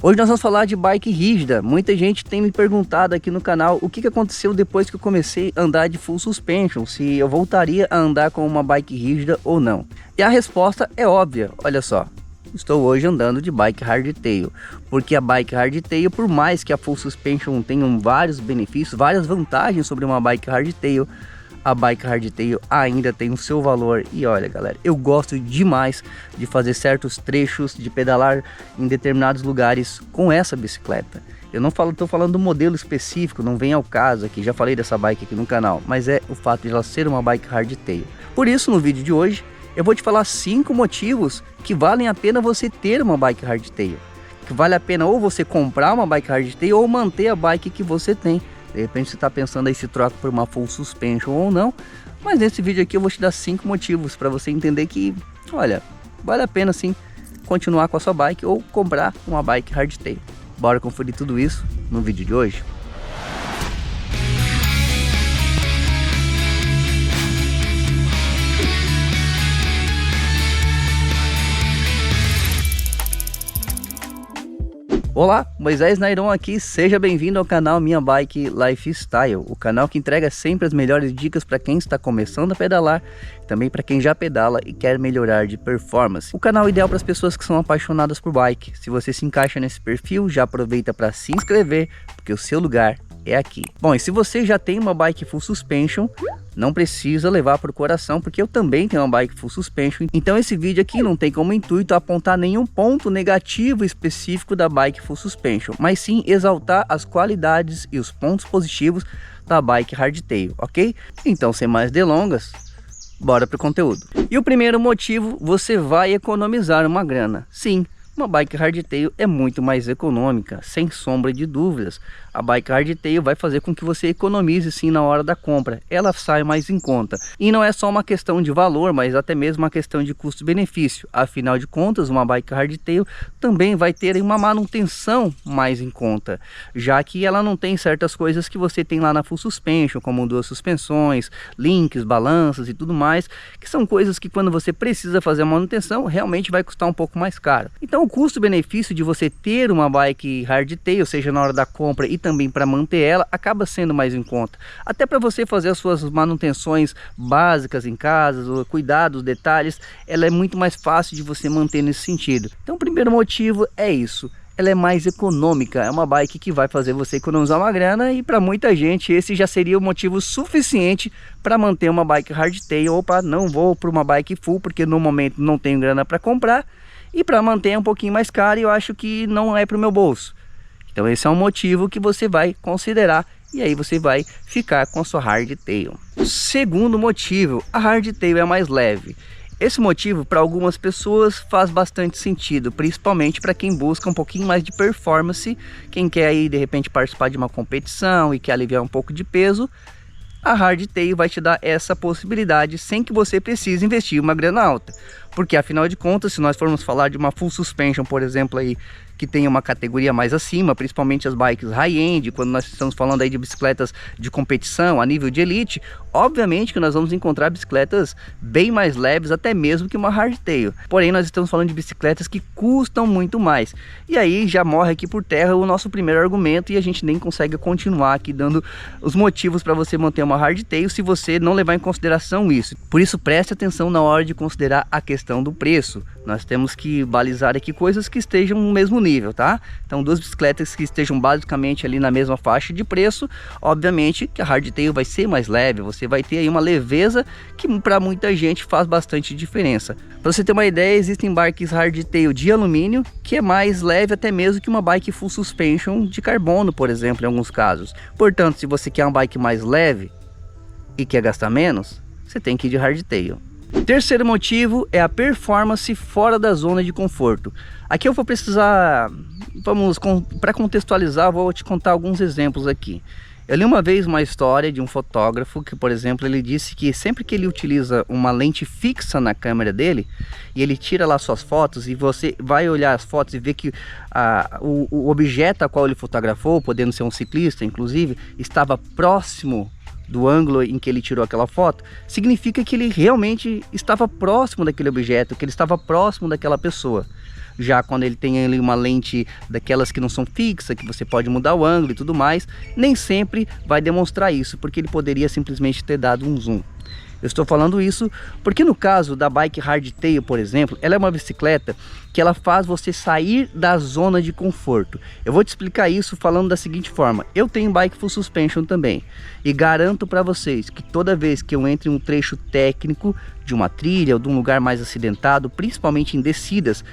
Hoje nós vamos falar de bike rígida. Muita gente tem me perguntado aqui no canal o que aconteceu depois que eu comecei a andar de full suspension, se eu voltaria a andar com uma bike rígida ou não. E a resposta é óbvia, olha só. Estou hoje andando de bike hardtail, porque a bike hardtail, por mais que a full suspension tenha vários benefícios, várias vantagens sobre uma bike hardtail, a bike hardtail ainda tem o seu valor. E olha, galera, eu gosto demais de fazer certos trechos, de pedalar em determinados lugares com essa bicicleta. Eu não estou falando do modelo específico, não vem ao caso aqui, já falei dessa bike aqui no canal, mas é o fato de ela ser uma bike hardtail. Por isso, no vídeo de hoje, eu vou te falar 5 motivos que valem a pena você ter uma bike hardtail. Que vale a pena ou você comprar uma bike hardtail ou manter a bike que você tem. De repente você está pensando aí se troca por uma full suspension ou não. Mas nesse vídeo aqui eu vou te dar 5 motivos para você entender que, olha, vale a pena sim continuar com a sua bike ou comprar uma bike hardtail. Bora conferir tudo isso no vídeo de hoje. Olá, Moisés Nairon aqui, seja bem-vindo ao canal Minha Bike Lifestyle, o canal que entrega sempre as melhores dicas para quem está começando a pedalar, também para quem já pedala e quer melhorar de performance. O canal ideal para as pessoas que são apaixonadas por bike. Se você se encaixa nesse perfil, já aproveita para se inscrever, porque o seu lugar é aqui. Bom, e se você já tem uma bike full suspension, não precisa levar para o coração, porque eu também tenho uma bike full suspension. Então esse vídeo aqui não tem como intuito apontar nenhum ponto negativo específico da bike full suspension, mas sim exaltar as qualidades e os pontos positivos da bike hardtail, ok? Então, sem mais delongas, bora pro conteúdo. E o primeiro motivo, você vai economizar uma grana. Sim, uma bike hardtail é muito mais econômica, sem sombra de dúvidas. A bike hardtail vai fazer com que você economize sim na hora da compra. Ela sai mais em conta. E não é só uma questão de valor, mas até mesmo uma questão de custo-benefício. Afinal de contas, uma bike hardtail também vai ter uma manutenção mais em conta, já que ela não tem certas coisas que você tem lá na full suspension, como duas suspensões, links, balanças e tudo mais, que são coisas que quando você precisa fazer a manutenção, realmente vai custar um pouco mais caro. Então o custo-benefício de você ter uma bike hardtail, seja na hora da compra e também para manter ela, acaba sendo mais em conta. Até para você fazer as suas manutenções básicas em casa, cuidar dos detalhes, ela é muito mais fácil de você manter nesse sentido. Então o primeiro motivo é isso. Ela é mais econômica, é uma bike que vai fazer você economizar uma grana, e para muita gente esse já seria o motivo suficiente para manter uma bike hardtail. Opa, não vou para uma bike full porque no momento não tenho grana para comprar, e para manter é um pouquinho mais caro e eu acho que não é para o meu bolso. Então esse é um motivo que você vai considerar, e aí você vai ficar com a sua hardtail. Segundo motivo, a hardtail é mais leve. Esse motivo para algumas pessoas faz bastante sentido, principalmente para quem busca um pouquinho mais de performance, quem quer aí de repente participar de uma competição e quer aliviar um pouco de peso. A hardtail vai te dar essa possibilidade sem que você precise investir uma grana alta. Porque afinal de contas, se nós formos falar de uma full suspension, por exemplo, aí, que tem uma categoria mais acima, principalmente as bikes high-end, quando nós estamos falando aí de bicicletas de competição a nível de elite, obviamente que nós vamos encontrar bicicletas bem mais leves, até mesmo que uma hardtail. Porém, nós estamos falando de bicicletas que custam muito mais. E aí já morre aqui por terra o nosso primeiro argumento, e a gente nem consegue continuar aqui dando os motivos para você manter uma hardtail se você não levar em consideração isso. Por isso, preste atenção na hora de considerar a questão do preço. Nós temos que balizar aqui coisas que estejam no mesmo nível, tá? Então duas bicicletas que estejam basicamente ali na mesma faixa de preço, obviamente que a hardtail vai ser mais leve, você vai ter aí uma leveza que para muita gente faz bastante diferença. Para você ter uma ideia, existem bikes hardtail de alumínio que é mais leve até mesmo que uma bike full suspension de carbono, por exemplo, em alguns casos. Portanto, se você quer uma bike mais leve e quer gastar menos, você tem que ir de hardtail. Terceiro motivo é a performance fora da zona de conforto. Aqui eu vou precisar, para contextualizar, vou te contar alguns exemplos aqui. Eu li uma vez uma história de um fotógrafo que, por exemplo, ele disse que sempre que ele utiliza uma lente fixa na câmera dele e ele tira lá suas fotos, e você vai olhar as fotos e ver que o objeto a qual ele fotografou, podendo ser um ciclista inclusive, estava próximo do ângulo em que ele tirou aquela foto, significa que ele realmente estava próximo daquele objeto, que ele estava próximo daquela pessoa. Já quando ele tem ali uma lente daquelas que não são fixas, que você pode mudar o ângulo e tudo mais, nem sempre vai demonstrar isso, porque ele poderia simplesmente ter dado um zoom. Eu estou falando isso porque no caso da bike Hardtail, por exemplo, ela é uma bicicleta que ela faz você sair da zona de conforto. Eu vou te explicar isso falando da seguinte forma: eu tenho bike full suspension também, e garanto para vocês que toda vez que eu entro em um trecho técnico de uma trilha ou de um lugar mais acidentado, principalmente em descidas,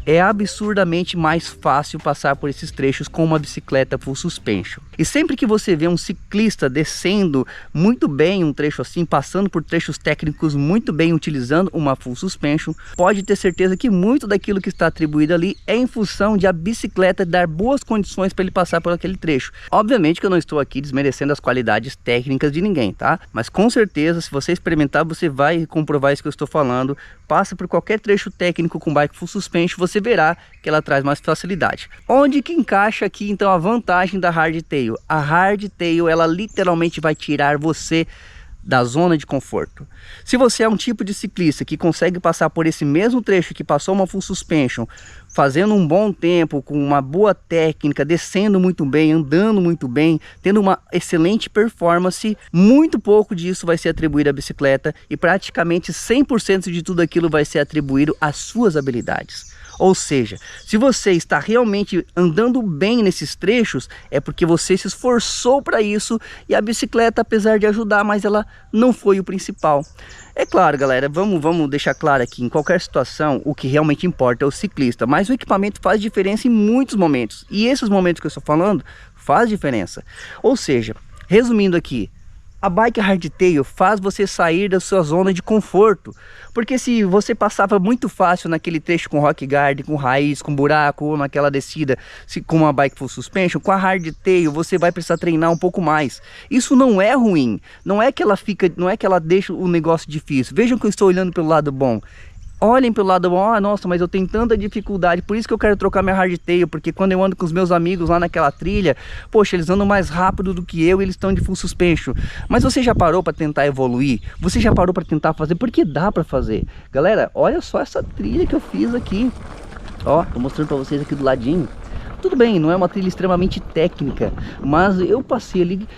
é absurdamente mais fácil passar por esses trechos com uma bicicleta full suspension. E sempre que você vê um ciclista descendo muito bem um trecho assim, passando por trechos técnicos muito bem utilizando uma full suspension, pode ter certeza que muito daquilo que está atribuído ali é em função de a bicicleta dar boas condições para ele passar por aquele trecho. Obviamente que eu não estou aqui desmerecendo as qualidades técnicas de ninguém, tá? Mas com certeza, se você experimentar, você vai comprovar isso que eu estou falando. Passa por qualquer trecho técnico com bike full suspension, você verá que ela traz mais facilidade. Onde que encaixa aqui então a vantagem da Hardtail? A Hardtail, ela literalmente vai tirar você da zona de conforto. Se você é um tipo de ciclista que consegue passar por esse mesmo trecho que passou uma full suspension, fazendo um bom tempo, com uma boa técnica, descendo muito bem, andando muito bem, tendo uma excelente performance, muito pouco disso vai ser atribuído à bicicleta e praticamente 100% de tudo aquilo vai ser atribuído às suas habilidades. Ou seja, se você está realmente andando bem nesses trechos, é porque você se esforçou para isso, e a bicicleta, apesar de ajudar, mas ela não foi o principal. É claro, galera, vamos deixar claro aqui, em qualquer situação, o que realmente importa é o ciclista, mas o equipamento faz diferença em muitos momentos, e esses momentos que eu estou falando faz diferença. Ou seja, resumindo aqui, a bike Hardtail faz você sair da sua zona de conforto, porque se você passava muito fácil naquele trecho com rock guard, com raiz, com buraco, ou naquela descida com uma bike full suspension, com a Hardtail você vai precisar treinar um pouco mais. Isso não é ruim, não é que ela deixa o negócio difícil. Vejam que eu estou olhando pelo lado bom. Olhem pelo lado bom. Ah, nossa, mas eu tenho tanta dificuldade, por isso que eu quero trocar minha Hardtail, porque quando eu ando com os meus amigos lá naquela trilha, poxa, eles andam mais rápido do que eu e eles estão de full suspension. Mas você já parou para tentar evoluir? Você já parou para tentar fazer? Porque dá para fazer. Galera, olha só essa trilha que eu fiz aqui. Ó, tô mostrando para vocês aqui do ladinho. Tudo bem, não é uma trilha extremamente técnica, mas eu passei ali,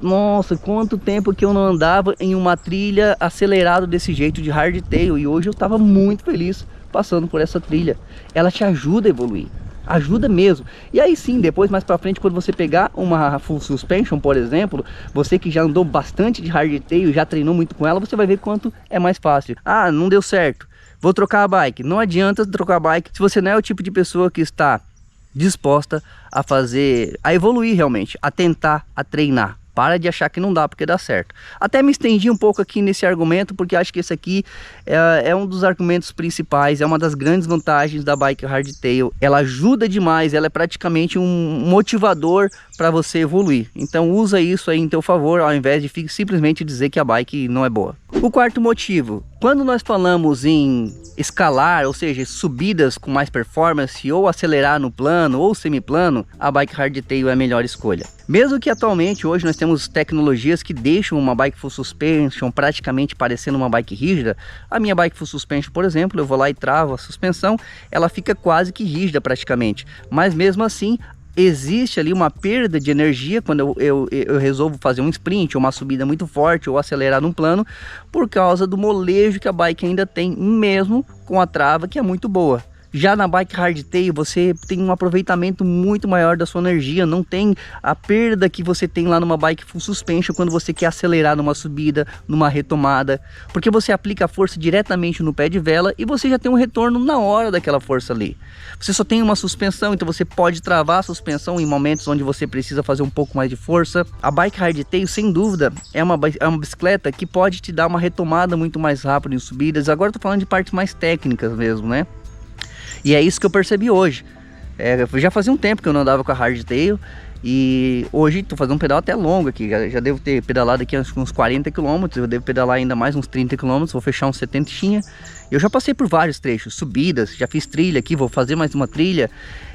nossa, quanto tempo que eu não andava em uma trilha acelerada desse jeito de Hardtail, e hoje eu estava muito feliz passando por essa trilha. Ela te ajuda a evoluir, ajuda mesmo. E aí sim, depois mais pra frente, quando você pegar uma full suspension, por exemplo, você que já andou bastante de Hardtail, já treinou muito com ela, você vai ver quanto é mais fácil. Ah, não deu certo, vou trocar a bike. Não adianta trocar a bike se você não é o tipo de pessoa que está disposta a evoluir realmente, a tentar, a treinar. Para de achar que não dá, porque dá certo. Até me estendi um pouco aqui nesse argumento, porque acho que esse aqui é um dos argumentos principais, é uma das grandes vantagens da bike Hardtail. Ela ajuda demais, ela é praticamente um motivador para você evoluir. Então usa isso aí em teu favor, ao invés de simplesmente dizer que a bike não é boa. O quarto motivo: quando nós falamos em escalar, ou seja, subidas com mais performance, ou acelerar no plano ou semiplano, a bike Hardtail é a melhor escolha. Mesmo que atualmente hoje nós temos tecnologias que deixam uma bike full suspension praticamente parecendo uma bike rígida, a minha bike full suspension, por exemplo, eu vou lá e travo a suspensão, ela fica quase que rígida praticamente, mas mesmo assim existe ali uma perda de energia quando eu resolvo fazer um sprint, ou uma subida muito forte, ou acelerar num plano, por causa do molejo que a bike ainda tem, mesmo com a trava que é muito boa. Já na bike Hardtail você tem um aproveitamento muito maior da sua energia, não tem a perda que você tem lá numa bike full suspension quando você quer acelerar numa subida, numa retomada, porque você aplica a força diretamente no pé de vela e você já tem um retorno na hora daquela força ali. Você só tem uma suspensão, então você pode travar a suspensão em momentos onde você precisa fazer um pouco mais de força. A bike Hardtail, sem dúvida, é uma bicicleta que pode te dar uma retomada muito mais rápida em subidas. Agora eu tô falando de partes mais técnicas mesmo, né? E é isso que eu percebi hoje. Já fazia um tempo que eu não andava com a Hardtail, e hoje estou fazendo um pedal até longo aqui. Já devo ter pedalado aqui uns 40 km, eu devo pedalar ainda mais uns 30 km, vou fechar uns 70. Eu já passei por vários trechos, subidas, já fiz trilha aqui, vou fazer mais uma trilha.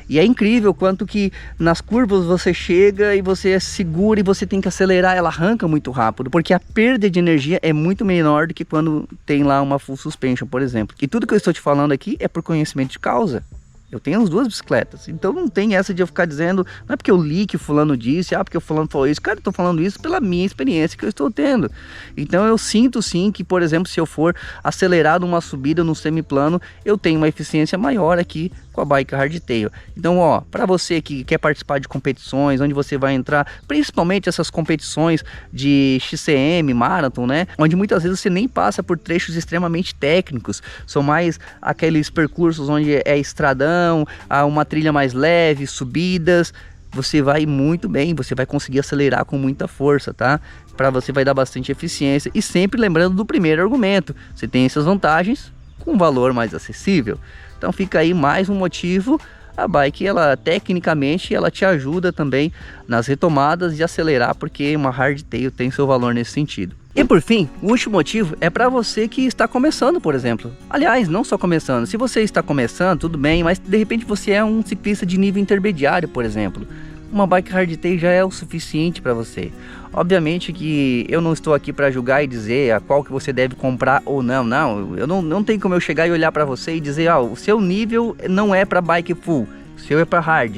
E é incrível quanto que nas curvas você chega e você é seguro e você tem que acelerar, ela arranca muito rápido, porque a perda de energia é muito menor do que quando tem lá uma full suspension, por exemplo. E tudo que eu estou te falando aqui é por conhecimento de causa. Eu tenho as duas bicicletas, então não tem essa de eu ficar dizendo, não é porque eu li que o fulano disse, porque o fulano falou isso. Cara, eu tô falando isso pela minha experiência que eu estou tendo. Então eu sinto sim que, por exemplo, se eu for acelerar numa subida no semiplano, eu tenho uma eficiência maior aqui com a bike hardtail. Então, ó, para você que quer participar de competições, onde você vai entrar, principalmente essas competições de XCM, Marathon, né? Onde muitas vezes você nem passa por trechos extremamente técnicos, são mais aqueles percursos onde é estradão, há uma trilha mais leve, subidas, você vai muito bem, você vai conseguir acelerar com muita força, tá? Para você vai dar bastante eficiência, e sempre lembrando do primeiro argumento, você tem essas vantagens com um valor mais acessível. Então fica aí mais um motivo. A bike, ela tecnicamente, ela te ajuda também nas retomadas de acelerar, porque uma hardtail tem seu valor nesse sentido. E por fim, o último motivo é para você que está começando, por exemplo. Aliás, não só começando, se você está começando, tudo bem, mas de repente você é um ciclista de nível intermediário, por exemplo. Uma bike hardtail já é o suficiente para você. Obviamente que eu não estou aqui para julgar e dizer a qual que você deve comprar ou não. Eu não tenho como eu chegar e olhar para você e dizer, o seu nível não é para bike full, o seu é para hard.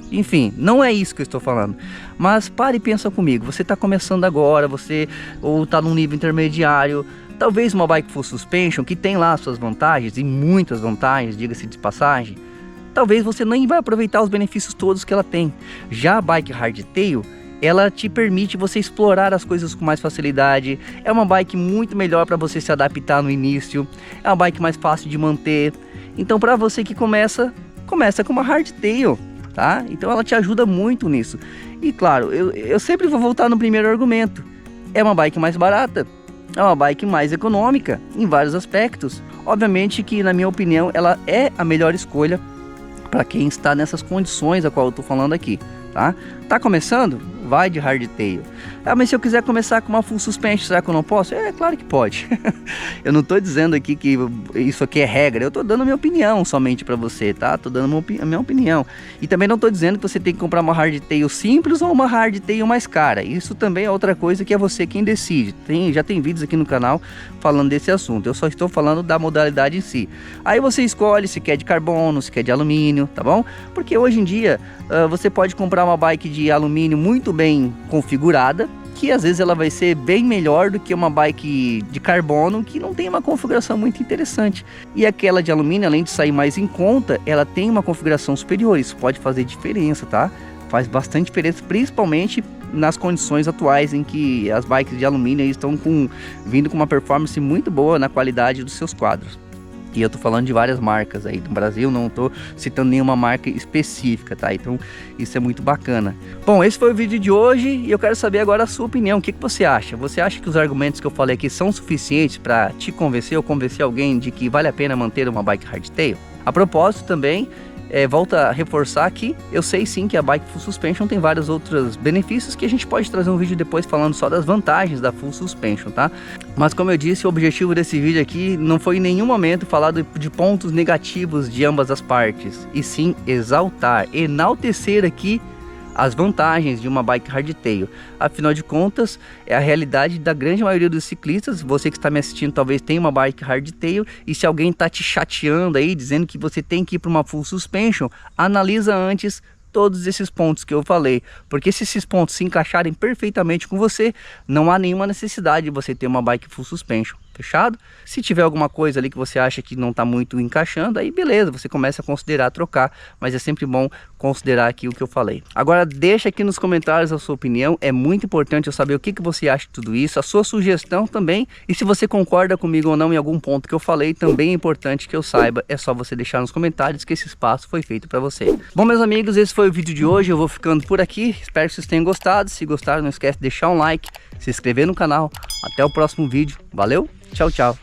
Enfim, não é isso que eu estou falando. Mas pare e pensa comigo, você está começando agora, você ou está num nível intermediário. Talvez uma bike full suspension, que tem lá suas vantagens, e muitas vantagens, diga-se de passagem, talvez você nem vai aproveitar os benefícios todos que ela tem. Já a bike hardtail, ela te permite você explorar as coisas com mais facilidade. É uma bike muito melhor para você se adaptar no início. É uma bike mais fácil de manter. Então, para você que começa com uma hardtail, tá? Então ela te ajuda muito nisso. E claro, eu sempre vou voltar no primeiro argumento. É uma bike mais barata. É uma bike mais econômica em vários aspectos. Obviamente que, na minha opinião, ela é a melhor escolha para quem está nessas condições a qual eu estou falando aqui, tá? Tá começando? Vai de hardtail. Mas se eu quiser começar com uma full suspension, será que eu não posso? É claro que pode. Eu não estou dizendo aqui que isso aqui é regra, eu estou dando a minha opinião somente para você, tá? Estou dando a minha opinião. E também não estou dizendo que você tem que comprar uma hardtail simples ou uma hardtail mais cara. Isso também é outra coisa que é você quem decide. Já tem vídeos aqui no canal falando desse assunto. Eu só estou falando da modalidade em si. Aí você escolhe se quer de carbono, se quer de alumínio, tá bom? Porque hoje em dia você pode comprar uma bike de alumínio muito bem configurada, que às vezes ela vai ser bem melhor do que uma bike de carbono que não tem uma configuração muito interessante. E aquela de alumínio, além de sair mais em conta, ela tem uma configuração superior. Isso pode fazer diferença, tá? Faz bastante diferença, principalmente nas condições atuais em que as bikes de alumínio estão vindo com uma performance muito boa na qualidade dos seus quadros. E eu tô falando de várias marcas aí no Brasil, não tô citando nenhuma marca específica, tá? Então isso é muito bacana. Bom, esse foi o vídeo de hoje e eu quero saber agora a sua opinião. O que você acha? Você acha que os argumentos que eu falei aqui são suficientes para te convencer ou convencer alguém de que vale a pena manter uma bike hardtail? A propósito também, volto a reforçar que eu sei sim que a bike full suspension tem vários outros benefícios que a gente pode trazer um vídeo depois falando só das vantagens da full suspension, tá? Mas como eu disse, o objetivo desse vídeo aqui não foi em nenhum momento falar de pontos negativos de ambas as partes, e sim exaltar, enaltecer aqui as vantagens de uma bike hardtail. Afinal de contas, é a realidade da grande maioria dos ciclistas. Você que está me assistindo talvez tenha uma bike hardtail, e se alguém está te chateando aí, dizendo que você tem que ir para uma full suspension, analisa antes todos esses pontos que eu falei, porque se esses pontos se encaixarem perfeitamente com você, não há nenhuma necessidade de você ter uma bike full suspension. Fechado? Se tiver alguma coisa ali que você acha que não está muito encaixando, aí beleza, você começa a considerar trocar, mas é sempre bom considerar aqui o que eu falei. Agora deixa aqui nos comentários a sua opinião, é muito importante eu saber o que você acha de tudo isso, a sua sugestão também, e se você concorda comigo ou não em algum ponto que eu falei, também é importante que eu saiba, é só você deixar nos comentários que esse espaço foi feito para você. Bom, meus amigos, esse foi o vídeo de hoje, eu vou ficando por aqui, espero que vocês tenham gostado. Se gostaram, não esquece de deixar um like, se inscrever no canal. Até o próximo vídeo, valeu, tchau, tchau.